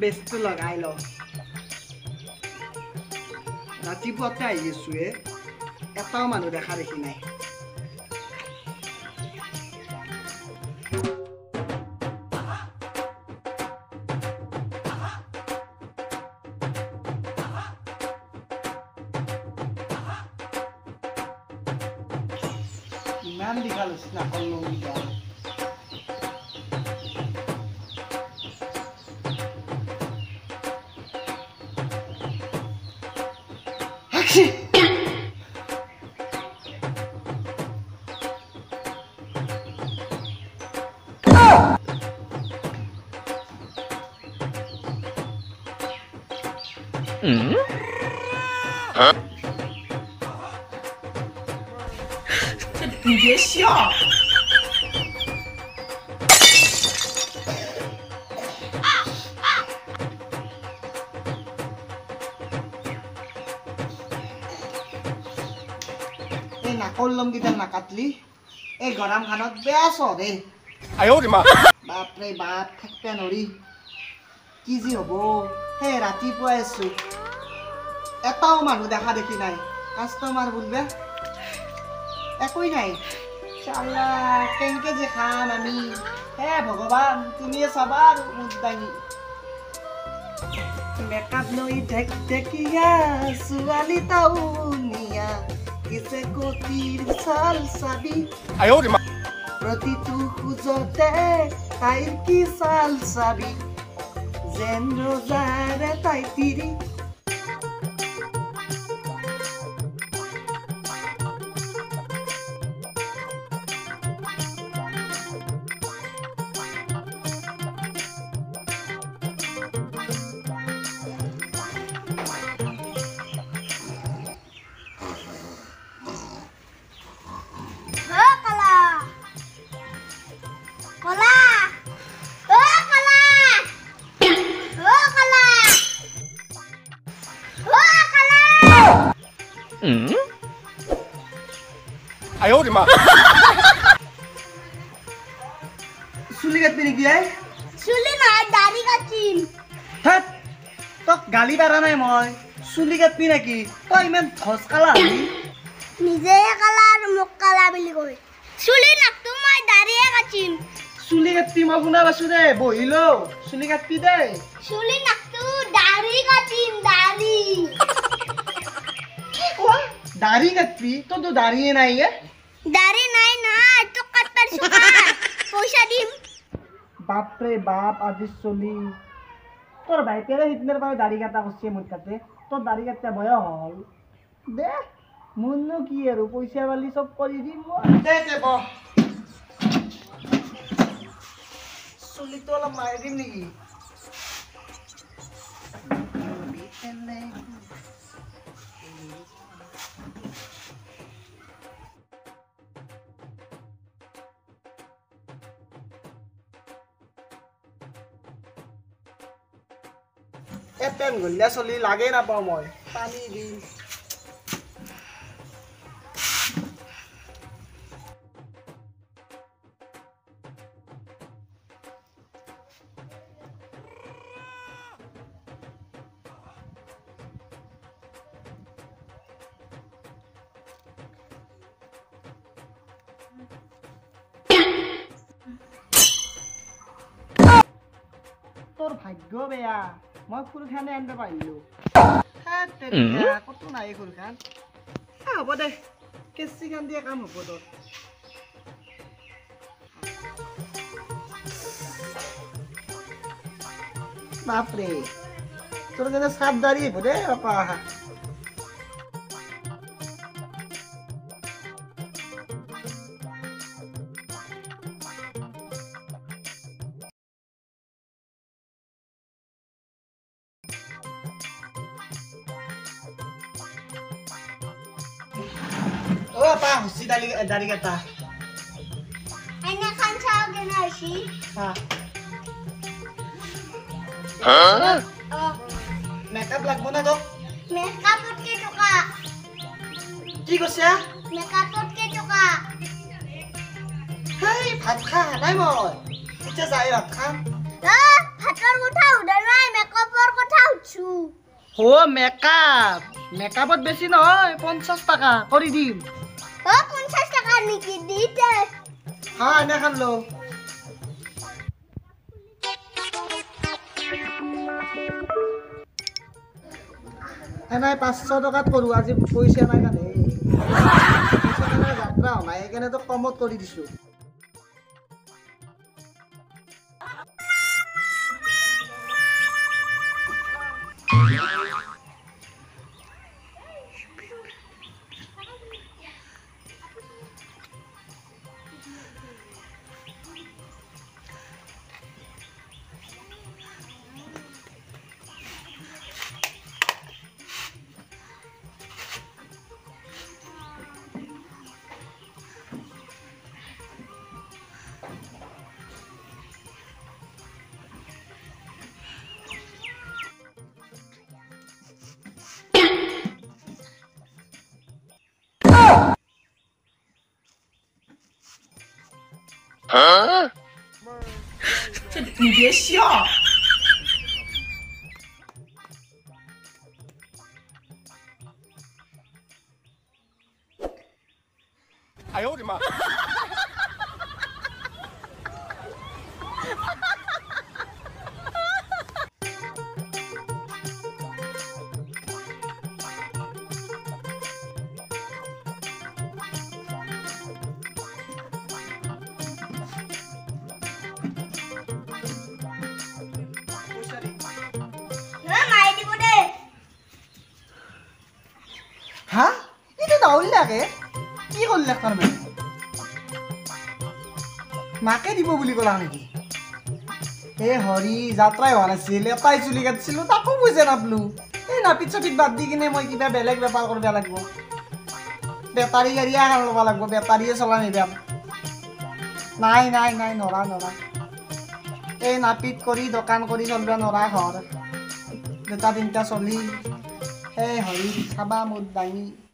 বেষ্টটো লগাই ল ৰাতিপুৱাতে আহি আছো এটাও মানুহ দেখা দেখি নাই ইমান দীঘল হৈছে নাকল লংগীটা你别笑。এই নাকল লংগীটা নাকাটলি এই গৰম খানত বেয়া চৰে আয়ো ৰে মা বাপ ৰে বাপ থাকতে নৰি কি জি হ'ব হে ৰাতিপুৱাই আছো এটাও মানুহ দেখা দেখি নাই কাস্টমাৰ বুলবে একোই নাই শালা কেনকে যে খাম আমি হে ভগবান তুমি চাবা আৰু মুখ দাঙি মেকআপ লৈ ঢেক ঢেকিয়া ছোৱালী টাউনিয়া কিছে কোটিৰ চাল চাবি আয়ো ৰে মা প্ৰতিটো খুজতে তাইৰ কি চাল চাবি যেন ৰজাৰে তাই তিৰি哎呦我的妈！চুলি কাটবি নেকি চুলি নাই দাড়ি কাটিম হাত তোক গালি পাৰা নাই মই চুলি কাটবি নেকি তই ইমান ধস কালা হলি নিজে কালা আৰু মোক কালা বুলি কয় চুলি নাকটো মই দাড়িয়ে কাটিম চুলি কাটবি মই শুনা পাইছো দে বহিলো চুলি কাটবি দে চুলি নাকটো দাড়ি কাটিম দাড়ি দাড়ি কাটবি তো দাড়িয়ে নাই দাড়ি নাই না তো কাটবার সুকা পয়সা দিম বাপ রে বাপ আজি চলি তোর ভাইপেরে হিতনের পাবে দাড়ি কাটা করছে মোর কাছে তোর দাড়ি কাটতে বয়া হল দে মুন্নু কি আৰু পয়সা বালি সব কৰি দিম দে দে ব চলি তো অলপ মাৰি দিম নেকি পেন গলিয়া চলি লাগে নাপাওঁ মই পানী দিম তোর ভাগ্য বেয়া মই ফুলখানে আনব পাৰিলো কতো নাই ফুলখান হ'ব দে কেঁচি খান দিয়ে কাম হ'ব তোৰ বাপৰে তোৰ কিন্তু চাপ দাড়ি আহিব দে বাপা Oh, apa? Si dari kata. Ana kan sao gana si. Ha. Hah? Oh. Makeup লাগবো না তো? Makeup কে টকা? কি কইছা? Makeup কে টকা? ভাত খা নাই মই এতিয়া যাই ভাত খা ভাতৰ কথা উদা নাই মেকআপৰ কথা উঠছো ও মেকআপ মেকআপত বেছি নহয় 50 টাকা কৰি দিম 50 টাকা নেকি দিতে হা এনে খান লো নাই 500 টাকাত কৰো আজি পইচা নাই কানে যাত্ৰা নাই সেইকাৰণে তো কমত কৰি দিছো你别笑。哎呦我的妈！হা এটা দাউলিলাকে কি করলে তার মানে মাকে দিব বুলি কলা নাকি এ হরি যাত্রায় হওয়া নাছিল এটাই চুলি কাটছিল তাকো বুঝে নাপলো এই নাপিত চাপিত বাদ দি কিনে মই কিবা বেলেগ বেপাৰ কৰিব লাগিব বেটাৰী গাড়ী আহাৰ ল'ব লাগিব বেটাৰীয়ে চলা নিবাম নাই নাই নাই নৰা নৰা এই নাপিত কৰি দোকান কৰি চলিব নৰা ঘৰ দুটা তিনিটা চলি সেই হৰি খাবা মুদ দাঙি